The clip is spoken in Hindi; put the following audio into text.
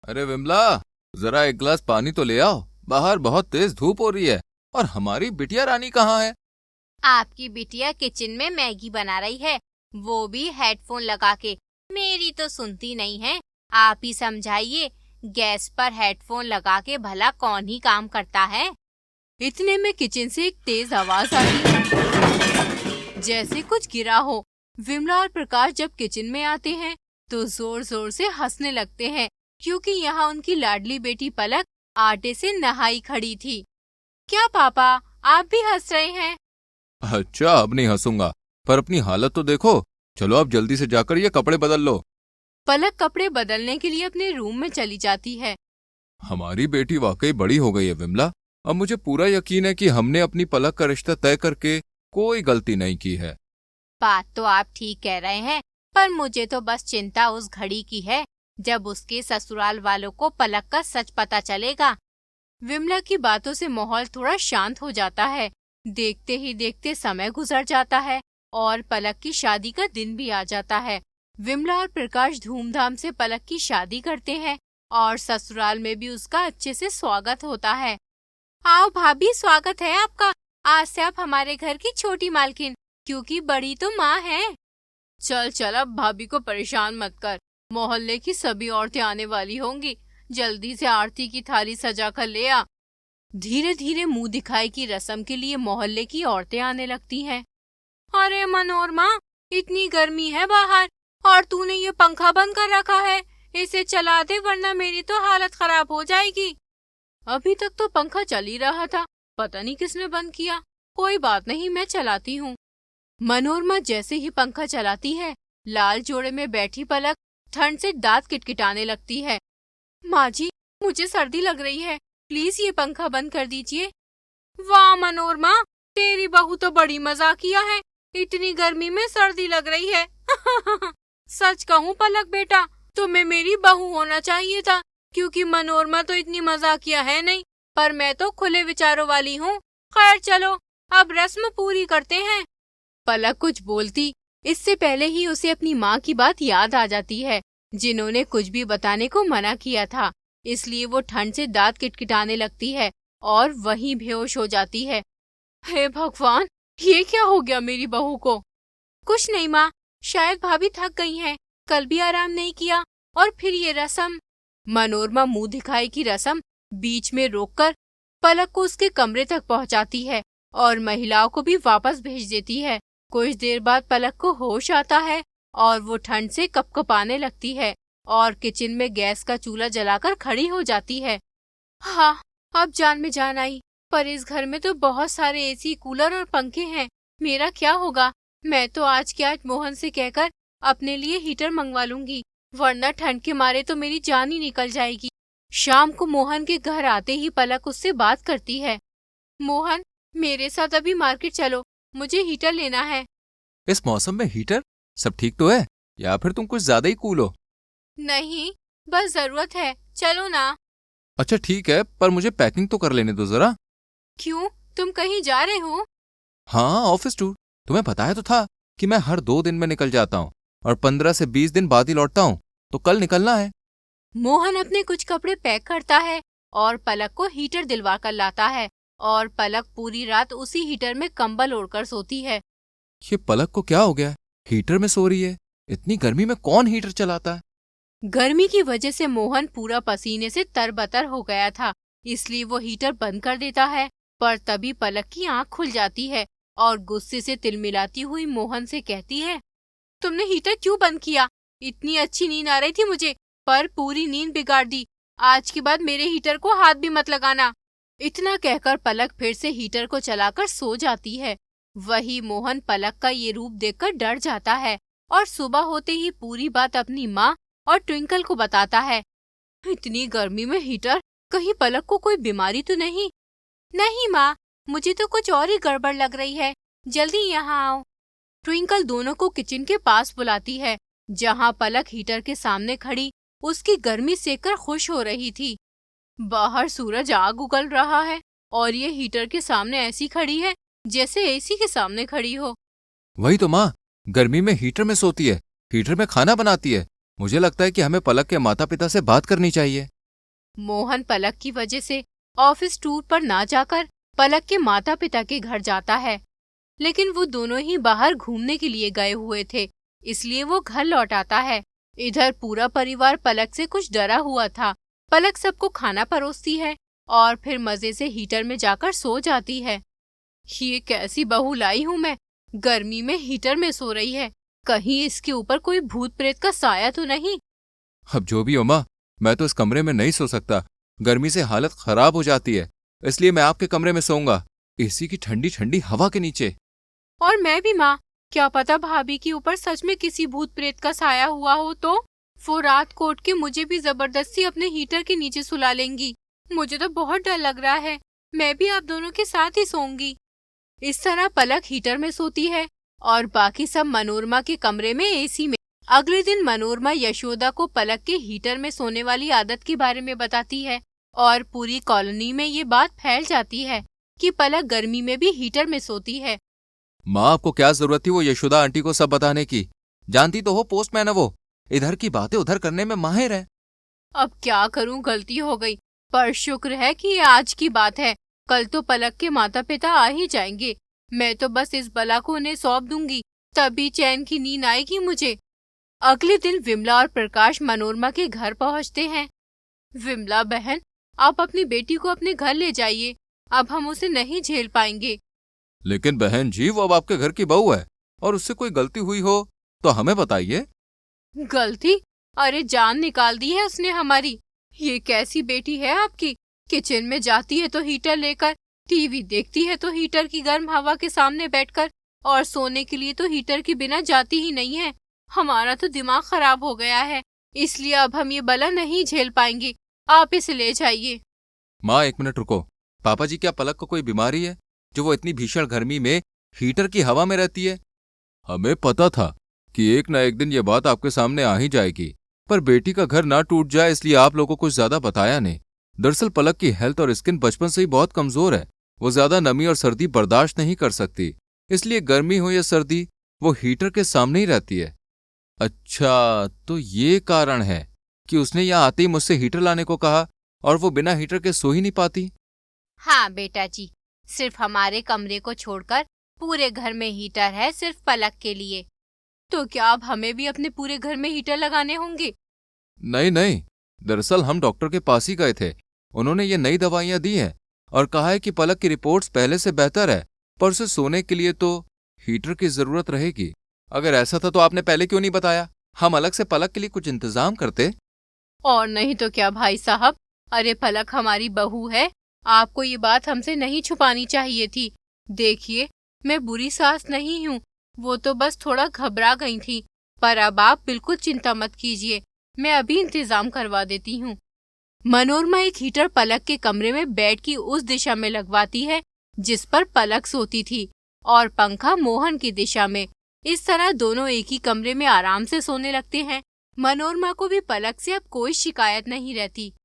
अरे विमला, जरा एक गिलास पानी तो ले आओ। बाहर बहुत तेज धूप हो रही है। और हमारी बिटिया रानी कहाँ है? आपकी बिटिया किचन में मैगी बना रही है, वो भी हेडफोन लगा के। मेरी तो सुनती नहीं है। आप ही समझाइए, गैस पर हेडफोन लगा के भला कौन ही काम करता है। इतने में किचन से एक तेज आवाज आई, जैसे कुछ गिरा हो। विमला और प्रकाश जब किचन में आते हैं तो जोर जोर से हंसने लगते हैं, क्योंकि यहाँ उनकी लाडली बेटी पलक आटे से नहाई खड़ी थी। क्या पापा, आप भी हंस रहे हैं? अच्छा, अब नहीं हंसूंगा, पर अपनी हालत तो देखो। चलो अब जल्दी से जाकर ये कपड़े बदल लो। पलक कपड़े बदलने के लिए अपने रूम में चली जाती है। हमारी बेटी वाकई बड़ी हो गई है विमला। अब मुझे पूरा यकीन है कि हमने अपनी पलक का रिश्ता तय करके कोई गलती नहीं की है। बात तो आप ठीक कह रहे हैं, पर मुझे तो बस चिंता उस घड़ी की है जब उसके ससुराल वालों को पलक का सच पता चलेगा। विमला की बातों से माहौल थोड़ा शांत हो जाता है। देखते ही देखते समय गुजर जाता है और पलक की शादी का दिन भी आ जाता है। विमला और प्रकाश धूमधाम से पलक की शादी करते हैं और ससुराल में भी उसका अच्छे से स्वागत होता है। आओ भाभी, स्वागत है आपका। आज से आप हमारे घर की छोटी मालकिन, क्योंकि बड़ी तो माँ है। चल चल, अब भाभी को परेशान मत कर। मोहल्ले की सभी औरतें आने वाली होंगी। जल्दी से आरती की थाली सजा कर ले आ। धीरे धीरे मुंह दिखाई की रस्म के लिए मोहल्ले की औरतें आने लगती हैं। अरे मनोरमा, इतनी गर्मी है बाहर और तूने ये पंखा बंद कर रखा है। इसे चला दे, वरना मेरी तो हालत खराब हो जाएगी। अभी तक तो पंखा चल ही रहा था, पता नहीं किसने बंद किया। कोई बात नहीं, मैं चलाती हूँ। मनोरमा जैसे ही पंखा चलाती है, लाल जोड़े में बैठी पलक ठंड से दांत किटकिटाने लगती है। माँ जी, मुझे सर्दी लग रही है, प्लीज ये पंखा बंद कर दीजिए। वाह मनोरमा, तेरी बहू तो बड़ी मजाकिया है। इतनी गर्मी में सर्दी लग रही है। सच कहूँ पलक बेटा, तुम्हें मेरी बहू होना चाहिए था, क्योंकि मनोरमा तो इतनी मजाकिया है नहीं, पर मैं तो खुले विचारों वाली हूँ। खैर चलो, अब रस्म पूरी करते हैं। पलक कुछ बोलती, इससे पहले ही उसे अपनी माँ की बात याद आ जाती है, जिन्होंने कुछ भी बताने को मना किया था। इसलिए वो ठंड से दांत किटकिटाने लगती है और वहीं बेहोश हो जाती है। हे भगवान, ये क्या हो गया मेरी बहू को? कुछ नहीं माँ, शायद भाभी थक गई हैं, कल भी आराम नहीं किया और फिर ये रस्म। मनोरमा मुंह दिखाई की रस्म बीच में रोककर पलक को उसके कमरे तक पहुंचाती है और महिलाओं को भी वापस भेज देती है। कुछ देर बाद पलक को होश आता है और वो ठंड से कपकपाने लगती है और किचन में गैस का चूल्हा जलाकर खड़ी हो जाती है। हाँ, अब जान में जान आई, पर इस घर में तो बहुत सारे एसी, कूलर और पंखे हैं। मेरा क्या होगा? मैं तो आज के आज मोहन से कहकर अपने लिए हीटर मंगवा लूंगी, वरना ठंड के मारे तो मेरी जान ही निकल जाएगी। शाम को मोहन के घर आते ही पलक उससे बात करती है। मोहन, मेरे साथ अभी मार्केट चलो, मुझे हीटर लेना है। इस मौसम में हीटर? सब ठीक तो है, या फिर तुम कुछ ज्यादा ही कूल हो? नहीं, बस जरूरत है, चलो ना। अच्छा ठीक है, पर मुझे पैकिंग तो कर लेने दो जरा। क्यों, तुम कहीं जा रहे हो? हाँ, ऑफिस टूर। तुम्हें बताया तो था कि मैं हर 2 दिन में निकल जाता हूँ और 15 से 20 दिन बाद ही लौटता हूँ, तो कल निकलना है। मोहन अपने कुछ कपड़े पैक करता है और पलक को हीटर दिलवा कर लाता है और पलक पूरी रात उसी हीटर में कंबल ओढ़कर सोती है। ये पलक को क्या हो गया है? हीटर में सो रही है। इतनी गर्मी में कौन हीटर चलाता है? गर्मी की वजह से मोहन पूरा पसीने से तरबतर हो गया था, इसलिए वो हीटर बंद कर देता है। पर तभी पलक की आंख खुल जाती है और गुस्से से तिलमिलाती हुई मोहन से कहती है, तुमने हीटर क्यों बंद किया? इतनी अच्छी नींद आ रही थी मुझे, पर पूरी नींद बिगाड़ दी। आज के बाद मेरे हीटर को हाथ भी मत लगाना। इतना कहकर पलक फिर से हीटर को चलाकर सो जाती है। वही मोहन पलक का ये रूप देखकर डर जाता है और सुबह होते ही पूरी बात अपनी माँ और ट्विंकल को बताता है। इतनी गर्मी में हीटर, कहीं पलक को कोई बीमारी तो नहीं? नहीं माँ, मुझे तो कुछ और ही गड़बड़ लग रही है, जल्दी यहाँ आओ। ट्विंकल दोनों को किचन के पास बुलाती है, जहाँ पलक हीटर के सामने खड़ी उसकी गर्मी सेककर खुश हो रही थी। बाहर सूरज आग उगल रहा है और ये हीटर के सामने ऐसी खड़ी है जैसे एसी के सामने खड़ी हो। वही तो माँ, गर्मी में हीटर में सोती है, हीटर में खाना बनाती है। मुझे लगता है कि हमें पलक के माता पिता से बात करनी चाहिए। मोहन पलक की वजह से ऑफिस टूर पर ना जाकर पलक के माता पिता के घर जाता है, लेकिन वो दोनों ही बाहर घूमने के लिए गए हुए थे, इसलिए वो घर लौट आता है। इधर पूरा परिवार पलक से कुछ डरा हुआ था। पलक सबको खाना परोसती है और फिर मजे से हीटर में जाकर सो जाती है। ये कैसी बहू लाई हूँ मैं, गर्मी में हीटर में सो रही है, कहीं इसके ऊपर कोई भूत प्रेत का साया तो नहीं। अब जो भी हो माँ, मैं तो इस कमरे में नहीं सो सकता, गर्मी से हालत खराब हो जाती है, इसलिए मैं आपके कमरे में सोऊंगा, एसी की ठंडी ठंडी हवा के नीचे। और मैं भी माँ, क्या पता भाभी के ऊपर सच में किसी भूत प्रेत का साया हुआ हो तो वो रात कोट के मुझे भी जबरदस्ती अपने हीटर के नीचे सुला लेंगी। मुझे तो बहुत डर लग रहा है, मैं भी आप दोनों के साथ ही सोऊंगी। इस तरह पलक हीटर में सोती है और बाकी सब मनोरमा के कमरे में एसी में। अगले दिन मनोरमा यशोदा को पलक के हीटर में सोने वाली आदत के बारे में बताती है और पूरी कॉलोनी में ये बात फैल जाती है कि पलक गर्मी में भी हीटर में सोती है। माँ, आपको क्या जरूरत थी वो यशोदा आंटी को सब बताने की? जानती तो हो पोस्टमैन है वो, इधर की बातें उधर करने में माहिर है। अब क्या करूं, गलती हो गई, पर शुक्र है कि ये आज की बात है, कल तो पलक के माता पिता आ ही जाएंगे। मैं तो बस इस बला को उन्हें सौंप दूंगी, तभी चैन की नींद आएगी मुझे। अगले दिन विमला और प्रकाश मनोरमा के घर पहुंचते हैं। विमला बहन, आप अपनी बेटी को अपने घर ले जाइए, अब हम उसे नहीं झेल पाएंगे। लेकिन बहन जी, वो अब आपके घर की बहू है और उससे कोई गलती हुई हो तो हमें बताइए। गलती? अरे जान निकाल दी है उसने हमारी। ये कैसी बेटी है आपकी, किचन में जाती है तो हीटर लेकर, टीवी देखती है तो हीटर की गर्म हवा के सामने बैठकर, और सोने के लिए तो हीटर के बिना जाती ही नहीं है। हमारा तो दिमाग खराब हो गया है, इसलिए अब हम ये बला नहीं झेल पाएंगे, आप इसे ले जाइए। माँ, 1 मिनट रुको। पापा जी, क्या पलक को कोई बीमारी है जो वो इतनी भीषण गर्मी में हीटर की हवा में रहती है? हमें पता था कि एक न एक दिन ये बात आपके सामने आ ही जाएगी, पर बेटी का घर ना टूट जाए इसलिए आप लोगों को कुछ ज्यादा बताया नहीं। दरअसल पलक की हेल्थ और स्किन बचपन से ही बहुत कमजोर है, वो ज्यादा नमी और सर्दी बर्दाश्त नहीं कर सकती, इसलिए गर्मी हो या सर्दी वो हीटर के सामने ही रहती है। अच्छा, तो ये कारण है कि उसने यहाँ आते ही मुझसे हीटर लाने को कहा और वो बिना हीटर के सो ही नहीं पाती। हाँ बेटा जी, सिर्फ हमारे कमरे को छोड़कर पूरे घर में हीटर है, सिर्फ पलक के लिए। तो क्या अब हमें भी अपने पूरे घर में हीटर लगाने होंगे? नहीं नहीं, दरअसल हम डॉक्टर के पास ही गए थे, उन्होंने ये नई दवाइयां दी हैं और कहा है कि पलक की रिपोर्ट्स पहले से बेहतर है, पर उसे सोने के लिए तो हीटर की जरूरत रहेगी। अगर ऐसा था तो आपने पहले क्यों नहीं बताया? हम अलग से पलक के लिए कुछ इंतजाम करते। और नहीं तो क्या भाई साहब, अरे पलक हमारी बहू है, आपको ये बात हमसे नहीं छुपानी चाहिए थी। देखिए, मैं बुरी सास नहीं हूँ, वो तो बस थोड़ा घबरा गई थी, पर अब आप बिल्कुल चिंता मत कीजिए, मैं अभी इंतजाम करवा देती हूँ। मनोरमा एक हीटर पलक के कमरे में बेड की उस दिशा में लगवाती है जिस पर पलक सोती थी, और पंखा मोहन की दिशा में। इस तरह दोनों एक ही कमरे में आराम से सोने लगते हैं। मनोरमा को भी पलक से अब कोई शिकायत नहीं रहती।